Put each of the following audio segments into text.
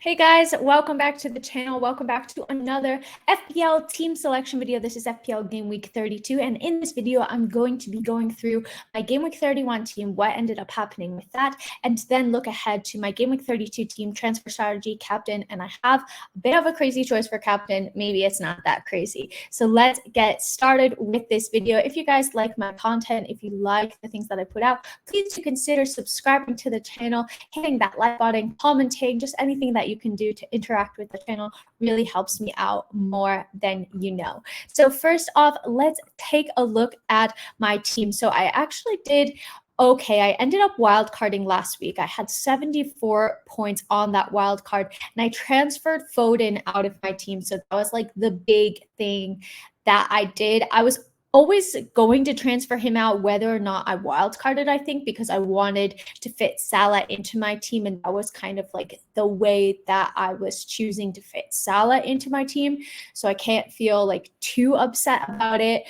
Hey guys, welcome back to the channel. Welcome back to another FPL team selection video. This is FPL Game Week 32, and in this video, I'm going to be going through my Game Week 31 team, what ended up happening with that, and then look ahead to my Game Week 32 team, transfer strategy, captain, and I have a bit of a crazy choice for captain. Maybe it's not that crazy. So let's get started with this video. If you guys like my content, if you like the things that I put out, please do consider subscribing to the channel, hitting that like button, commenting, just anything that you can do to interact with the channel really helps me out more than you know. So first off, let's take a look at my team. So I actually did okay. I ended up wildcarding last week. I had 74 points on that wild card, and I transferred Foden out of my team. So that was like the big thing that I did. I was always going to transfer him out whether or not I wildcarded, I think, because I wanted to fit Salah into my team, and that was kind of like the way that I was choosing to fit Salah into my team. So I can't feel like too upset about it,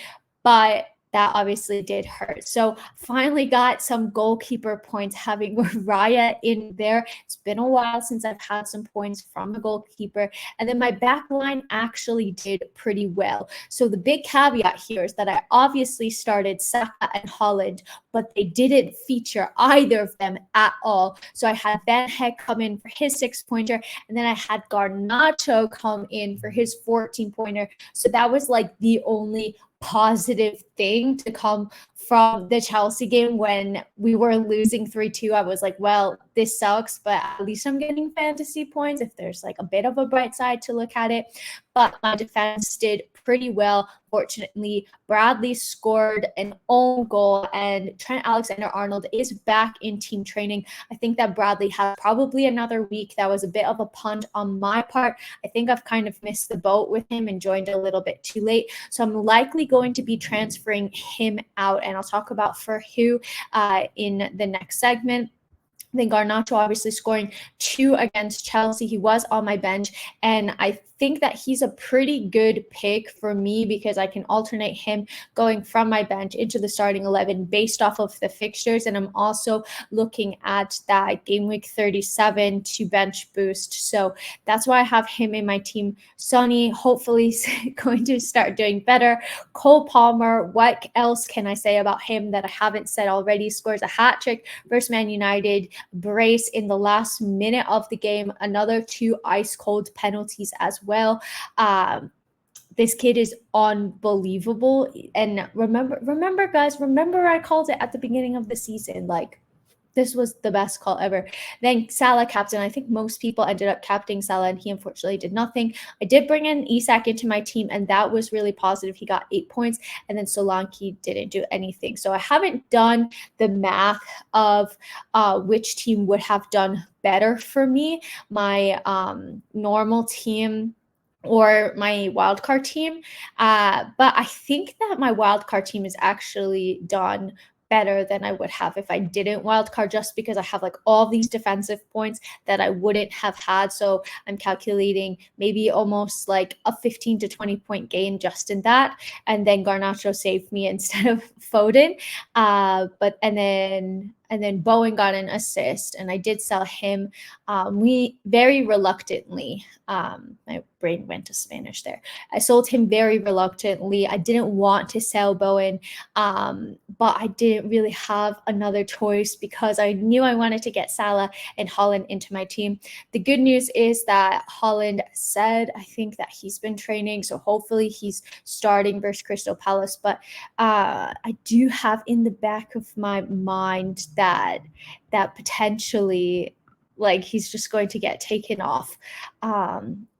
but that obviously did hurt. So finally got some goalkeeper points having Raya in there. It's been a while since I've had some points from a goalkeeper. And then my back line actually did pretty well. So the big caveat here is that I obviously started Saka and Holland, but they didn't feature either of them at all. So I had Van Heck come in for his 6-pointer, and then I had Garnacho come in for his 14-pointer. So that was like the only positive thing to come from the Chelsea game. When we were losing 3-2, I was like, well, this sucks, but at least I'm getting fantasy points if there's like a bit of a bright side to look at it. But my defense did pretty well. Fortunately, Bradley scored an own goal, and Trent Alexander-Arnold is back in team training. I think that Bradley had probably another week. That was a bit of a punt on my part. I think I've kind of missed the boat with him and joined a little bit too late. So I'm likely going to be transferring him out, and I'll talk about for who in the next segment. Then Garnacho obviously scoring 2 against Chelsea. He was on my bench, and I think that he's a pretty good pick for me because I can alternate him going from my bench into the starting 11 based off of the fixtures. And I'm also looking at that Game Week 37 to bench boost. So that's why I have him in my team. Sonny hopefully is going to start doing better. Cole Palmer, what else can I say about him that I haven't said already? Scores a hat trick versus Man United. Brace in the last minute of the game. Another 2 ice cold penalties as well. This kid is unbelievable. And remember guys, remember I called it at the beginning of the season, like this was the best call ever. Then Salah captain. I think most people ended up captaining Salah, and he unfortunately did nothing. I did bring in Isak into my team, and that was really positive. He got 8 points, and then Solanke didn't do anything. So I haven't done the math of which team would have done better for me, my normal team or my wildcard team. But I think that my wildcard team is actually done better than I would have if I didn't wildcard, just because I have like all these defensive points that I wouldn't have had. So I'm calculating maybe almost like a 15 to 20 point gain just in that. And then Garnacho saved me instead of Foden. And then Bowen got an assist, and I did sell him. We very reluctantly, my brain went to Spanish there. I sold him very reluctantly. I didn't want to sell Bowen, but I didn't really have another choice because I knew I wanted to get Salah and Holland into my team. The good news is that Holland said, I think that he's been training, so hopefully he's starting versus Crystal Palace. But I do have in the back of my mind that potentially, like, he's just going to get taken off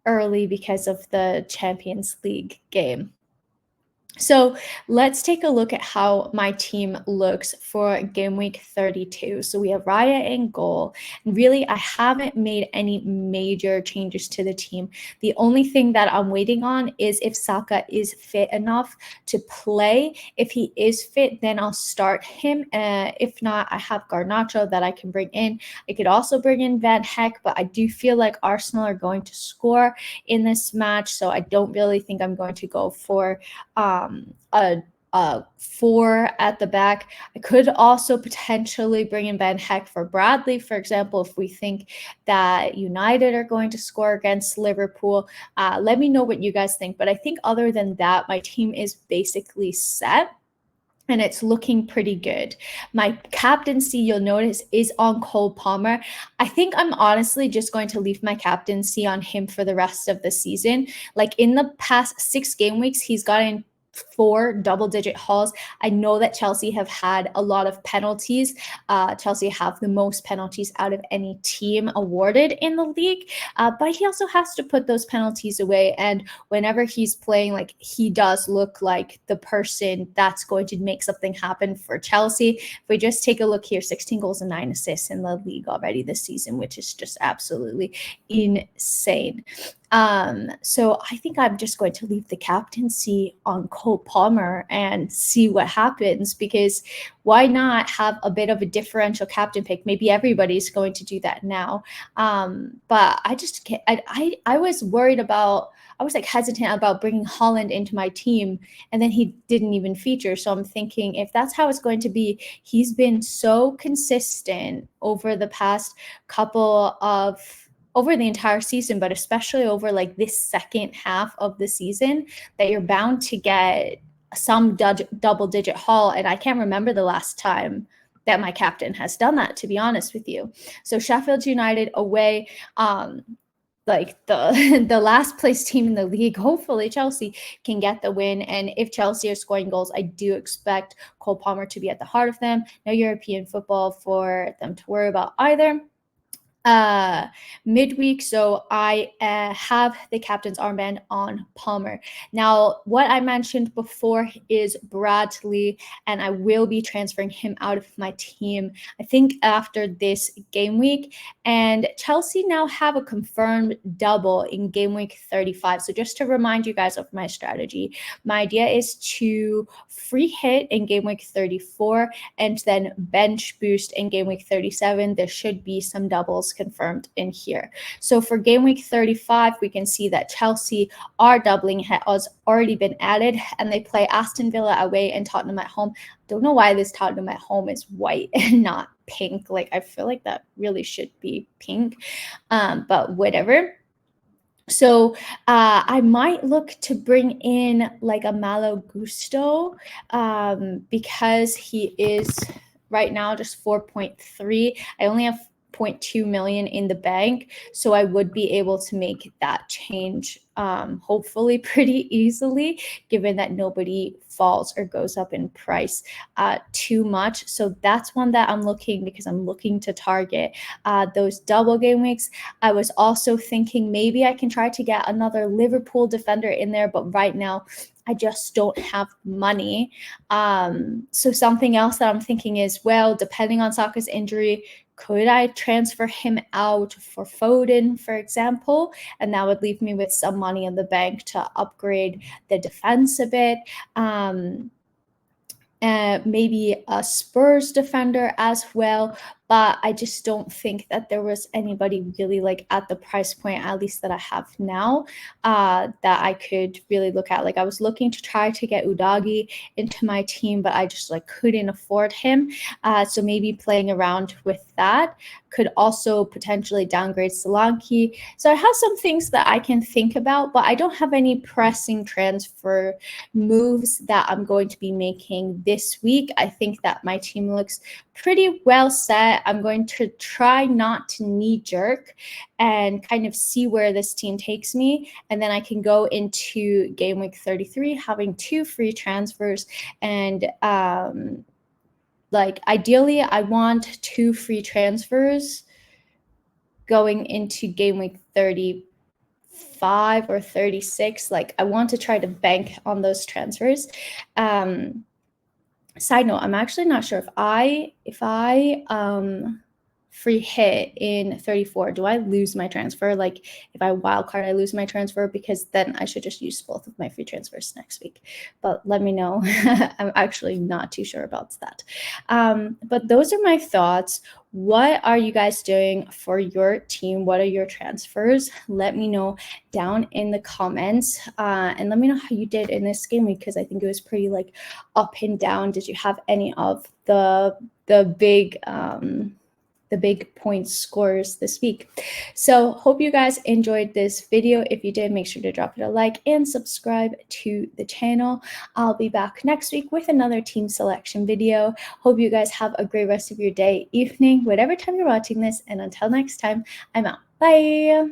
early because of the Champions League game. So let's take a look at how my team looks for Game Week 32. So we have Raya in goal. And really, I haven't made any major changes to the team. The only thing that I'm waiting on is if Saka is fit enough to play. If he is fit, then I'll start him. If not, I have Garnacho that I can bring in. I could also bring in Van Heck, but I do feel like Arsenal are going to score in this match. So I don't really think I'm going to go for a 4 at the back. I could also potentially bring in Ben Heck for Bradley, for example, if we think that United are going to score against Liverpool. Let me know what you guys think. But I think other than that, my team is basically set. And it's looking pretty good. My captaincy, you'll notice, is on Cole Palmer. I think I'm honestly just going to leave my captaincy on him for the rest of the season. Like in the past 6 game weeks, he's gotten 4 double-digit hauls. I know that Chelsea have had a lot of penalties. Chelsea have the most penalties out of any team awarded in the league, but he also has to put those penalties away. And whenever he's playing, like, he does look like the person that's going to make something happen for Chelsea. If we just take a look here, 16 goals and 9 assists in the league already this season, which is just absolutely insane. So I think I'm just going to leave the captaincy on Cole Palmer and see what happens, because why not have a bit of a differential captain pick? Maybe everybody's going to do that now. But I just can't, I was worried about, I was like hesitant about bringing Holland into my team, and then he didn't even feature. So I'm thinking, if that's how it's going to be, he's been so consistent over the past over the entire season, but especially over like this second half of the season, that you're bound to get some double-digit haul. And I can't remember the last time that my captain has done that, to be honest with you. So Sheffield United away, like the last place team in the league, hopefully Chelsea can get the win. And if Chelsea are scoring goals, I do expect Cole Palmer to be at the heart of them. No European football for them to worry about either. Midweek, so I have the captain's armband on Palmer. Now, what I mentioned before is Bradley, and I will be transferring him out of my team, I think, after this game week. And Chelsea now have a confirmed double in game week 35. So just to remind you guys of my strategy, my idea is to free hit in game week 34 and then bench boost in game week 37. There should be some doubles confirmed in here. So for game week 35, we can see that Chelsea are doubling, has already been added, and they play Aston Villa away and Tottenham at home. Don't know why this Tottenham at home is white and not pink. Like, I feel like that really should be pink, but whatever. So I might look to bring in like a Malo Gusto, because he is right now just 4.3. I only have 0.2 million in the bank, so I would be able to make that change hopefully pretty easily, given that nobody falls or goes up in price too much. So that's one that I'm looking, because I'm looking to target those double game weeks. I was also thinking maybe I can try to get another Liverpool defender in there, but right now I just don't have money. So something else that I'm thinking is, well, depending on Saka's injury, could I transfer him out for Foden, for example? And that would leave me with some money in the bank to upgrade the defense a bit. Maybe a Spurs defender as well, but I just don't think that there was anybody really like at the price point, at least that I have now, that I could really look at. Like, I was looking to try to get Udagi into my team, but I just like couldn't afford him. So maybe playing around with that. Could also potentially downgrade Solanke. So I have some things that I can think about, but I don't have any pressing transfer moves that I'm going to be making this week. I think that my team looks pretty well set. I'm going to try not to knee jerk and kind of see where this team takes me. And then I can go into game week 33 having 2 free transfers. And like, ideally, I want 2 free transfers going into game week 35 or 36. Like, I want to try to bank on those transfers. Side note, I'm actually not sure if I free hit in 34, do I lose my transfer? Like if I wildcard, I lose my transfer, because then I should just use both of my free transfers next week. But let me know. I'm actually not too sure about that. But those are my thoughts. What are you guys doing for your team? What are your transfers? Let me know down in the comments, and let me know how you did in this game week, because I think it was pretty like up and down. Did you have any of the big point scores this week? So hope you guys enjoyed this video. If you did, make sure to drop it a like and subscribe to the channel. I'll be back next week with another team selection video. Hope you guys have a great rest of your day, evening, whatever time you're watching this, and until next time, I'm out. Bye.